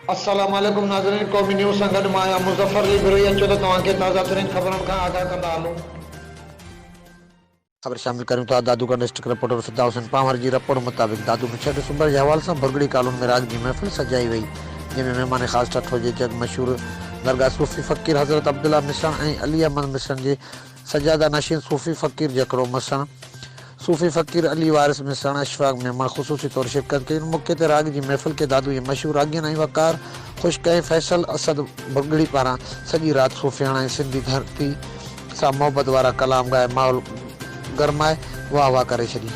अस्सलाम वालेकुम नाज़रीन, क़ौमी न्यूज़ सां गॾु मां आहियां मुज़फ़र अली भिरोई। अचो त तव्हांखे ताज़ा तरीन ख़बरुनि खां आगाह कंदा हलूं। खबर शामिल करूं था। दादू का डिस्ट्रिक्ट रिपोर्टर फिदा हुसैन पावर जी रिपोर्ट मुताबिक़ दादू में 6 दिसंबर जे हवाले सां भरॻड़ी क़ालून में राग जी महफिल सजाई वई, जंहिंमें महिमान ख़ासि ठठो जे जग मशहूर दरगाह सूफ़ी फ़क़ीर हज़रत अब्दुल्ला मिसण ऐं अली अहमद मिसण जे सजादा नशीन सूफ़ी फ़क़ीर जकरो मिसण, सूफ़ी फ़क़ीर अली वारिस मिसण, अशफाक मेमण ख़ुसूसी तौर शिरकत कई। मौके ते राग जी महफिल के दादू जे मशहूर रागियन ऐं वकार ख़ुश्क ऐं फैसल असद ڀرڳڙي पारां सॼी राति सूफ़ियाणा ऐं सिंधी धरती सां मोहबत वारा कलाम ॻाए माहौल गरमाए वाह वाह करे छॾी।